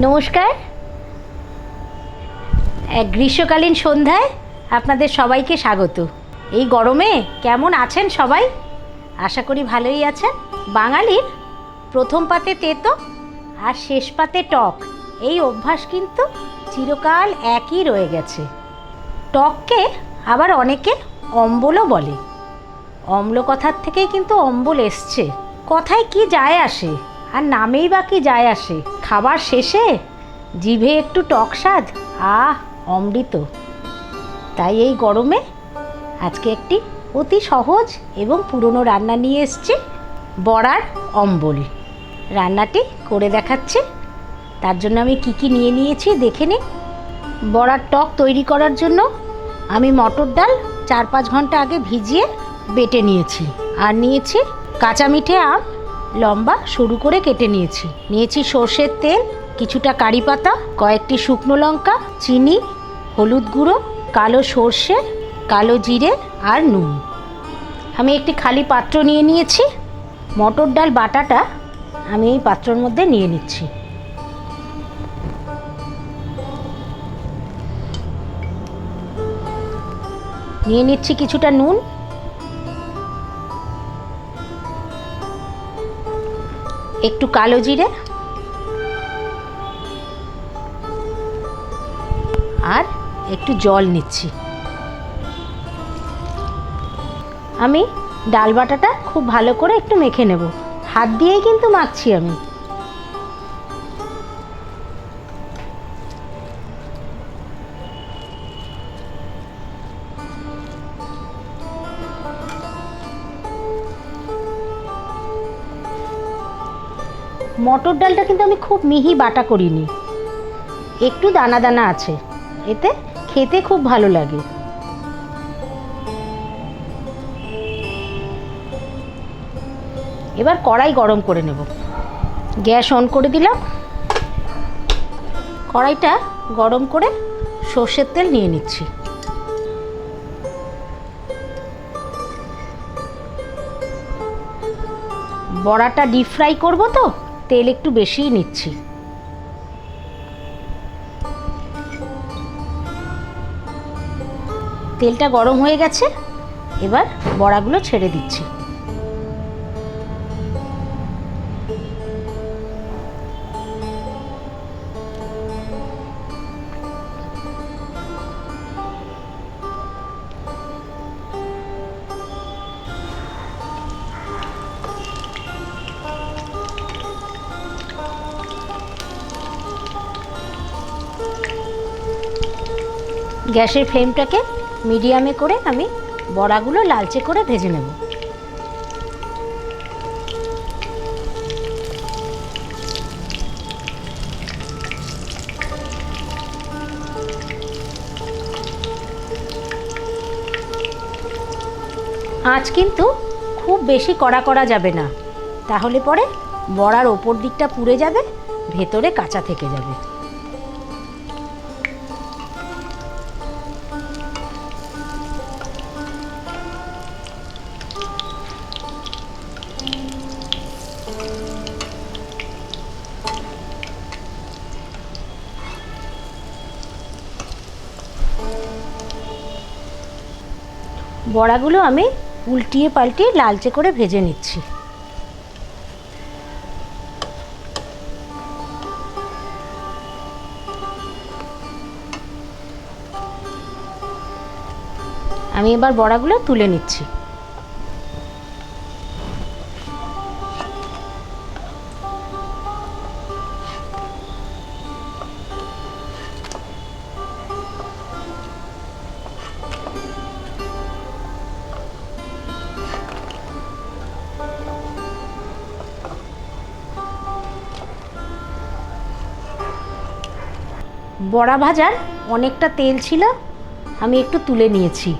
নমস্কার। গ্রীষ্মকালীন সন্ধ্যায় আপনাদের সবাইকে স্বাগত। এই গরমে কেমন আছেন সবাই? আশা করি ভালোই আছেন। বাঙালির প্রথম পাতে তেতো আর শেষ পাতে টক, এই অভ্যাস কিন্তু চিরকাল একই রয়ে গেছে। টককে আবার অনেকে অম্বলও বলে। অম্ল কথার থেকেই কিন্তু অম্বল এসছে। কথায় কি যায় আসে, আর নামেই বা কি যায় আসে। খাবার শেষে জিভে একটু টক স্বাদ, অমৃত। তাই এই গরমে আজকে একটি অতি সহজ এবং পুরনো রান্না নিয়ে এসেছি, বড়ার অম্বল। রান্নাটি করে দেখাচ্ছি। তার জন্য আমি কি নিয়ে নিয়েছি দেখে নিন। বড়ার টক তৈরি করার জন্য আমি মটর ডাল 4-5 ঘন্টা আগে ভিজিয়ে বেটে নিয়েছি। আর নিয়েছি কাঁচা মিঠে আম, লম্বা সরু করে কেটে নিয়েছি সর্ষের তেল, কিছুটা কারি পাতা, কয়েকটি শুকনো লঙ্কা, চিনি, হলুদ গুঁড়ো, কালো সর্ষে, কালো জিরে আর নুন। আমি একটি খালি পাত্র নিয়ে নিয়েছি। মটর ডাল বাটাটা আমি এই পাত্রের মধ্যে নিয়ে নিচ্ছি। নিয়ে নিচ্ছি কিছুটা নুন, একটু কালো জিরে আর একটু জল নিচ্ছি। আমি ডাল বাটাটা খুব ভালো করে একটু মেখে নেব। হাত দিয়েই কিন্তু মাখছি আমি। মটর ডালটা কিন্তু আমি খুব মিহি বাটা করিনি, একটু দানা দানা আছে, এতে খেতে খুব ভালো লাগে। এবার কড়াই গরম করে নেব। গ্যাস অন করে দিলাম। কড়াইটা গরম করে সর্ষের তেল নিয়ে নিচ্ছি। বড়াটা ডিপ ফ্রাই করব, তো তেল একটু বেশিই নিচ্ছি। তেলটা গরম হয়ে গেছে, এবার বড়াগুলো ছেড়ে দিচ্ছি। গ্যাসের ফ্লেমটাকে মিডিয়ামে করে আমি বড়াগুলো লালচে করে ভেজে নেব। আঁচ কিন্তু খুব বেশি কড়া করা যাবে না, তাহলে পরে বড়ার ওপর দিকটা পুড়ে যাবে, ভেতরে কাঁচা থেকে যাবে। বড়াগুলো আমি উল্টিয়ে পাল্টিয়ে লালচে করে ভেজে নিচ্ছি। আমি এবার বড়াগুলো তুলে নিচ্ছি। বড়া ভাজার অনেকটা তেল ছিল, আমি একটু তুলে নিয়েছি।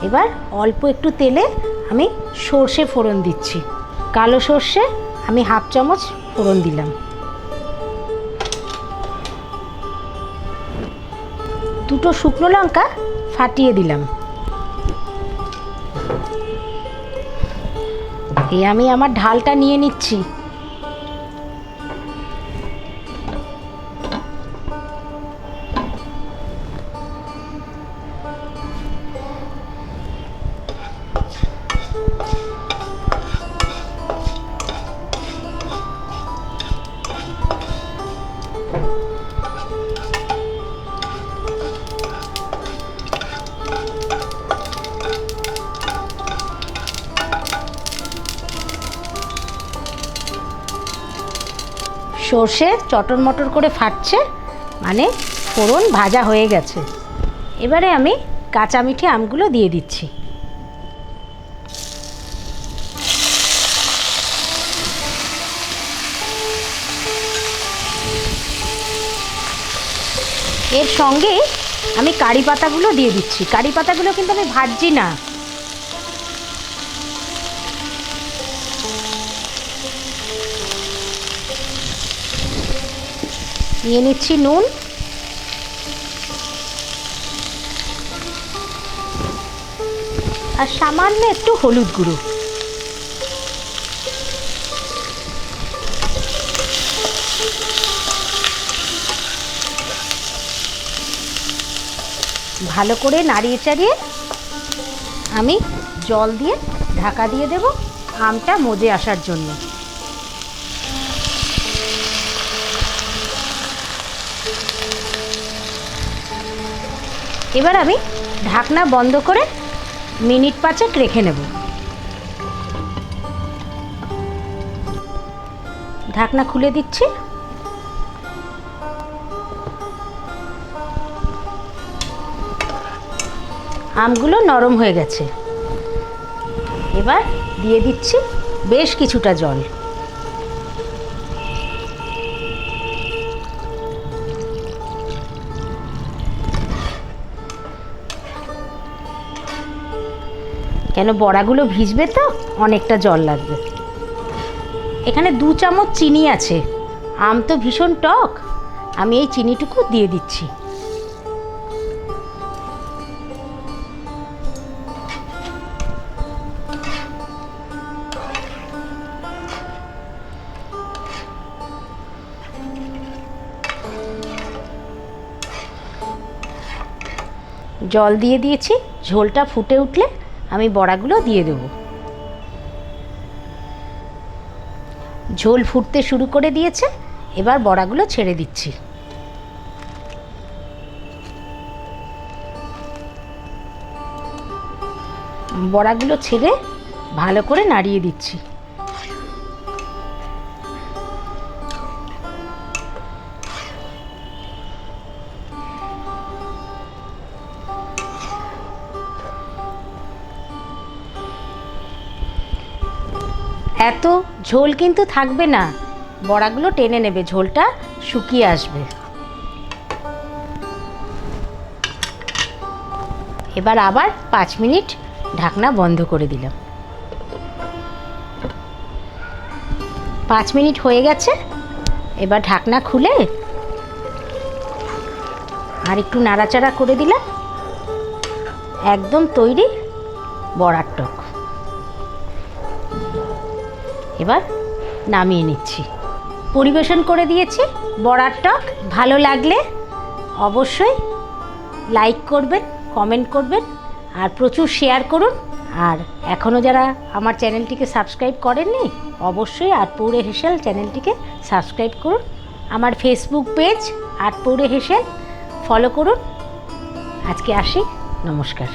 এবার অল্প একটু তেলে আমি সর্ষে ফোড়ন দিচ্ছি। কালো সর্ষে আমি 1/2 চামচ ফোড়ন দিলাম। দুটো শুকনো লঙ্কা ফাটিয়ে দিলাম। আমি আমার ঢালটা নিয়ে নিচ্ছি। সর্ষে চটর মটর করে ফাটছে, মানে ফোড়ন ভাজা হয়ে গেছে। এবারে আমি কাঁচা মিঠে আমগুলো দিয়ে দিচ্ছি। এর সঙ্গে আমি কারি পাতাগুলো দিয়ে দিচ্ছি। কারি পাতাগুলো কিন্তু আমি ভাজছি না। নিয়ে নিচ্ছি নুন, আর সামান্য একটু হলুদ গুঁড়ো। ভালো করে নাড়িয়ে চাড়িয়ে আমি জল দিয়ে ঢাকা দিয়ে দেব আমটা মজে আসার জন্য। এবার আমি ঢাকনা বন্ধ করে মিনিট 5 রেখে নেব। ঢাকনা খুলে দিচ্ছি। আমগুলো নরম হয়ে গেছে। এবার দিয়ে দিচ্ছি বেশ কিছুটা জল। কেন বড়াগুলো ভিজবে তো অনেকটা জল লাগবে। এখানে 2 চামচ চিনি আছে। আম তো ভীষণ টক, আমি এই চিনিটুকু দিয়ে দিচ্ছি। জল দিয়ে দিয়েছি। ঝোলটা ফুটে উঠলে আমি বড়াগুলো দিয়ে দেব। ঝোল ফুটতে শুরু করে দিয়েছে। এবার বড়াগুলো ছেড়ে দিচ্ছি। বড়াগুলো ছেড়ে ভালো করে নাড়িয়ে দিচ্ছি। এত ঝোল কিন্তু থাকবে না, বড়াগুলো টেনে নেবে, ঝোলটা শুকিয়ে আসবে। এবার আবার 5 মিনিট ঢাকনা বন্ধ করে দিলাম। 5 মিনিট হয়ে গেছে। এবার ঢাকনা খুলে আর একটু নাড়াচাড়া করে দিলাম। একদম তৈরি বড়ার টক। এবার নামিয়ে নিচ্ছি। পরিবেশন করে দিয়েছি বড়ার টক। ভালো লাগলে অবশ্যই লাইক করবেন, কমেন্ট করবেন, আর প্রচুর শেয়ার করুন। আর এখনও যারা আমার চ্যানেলটিকে সাবস্ক্রাইব করেননি, অবশ্যই আটপৌরে হেসেল চ্যানেলটিকে সাবস্ক্রাইব করুন। আমার ফেসবুক পেজ আটপৌরে হেসেল ফলো করুন। আজকে আসি, নমস্কার।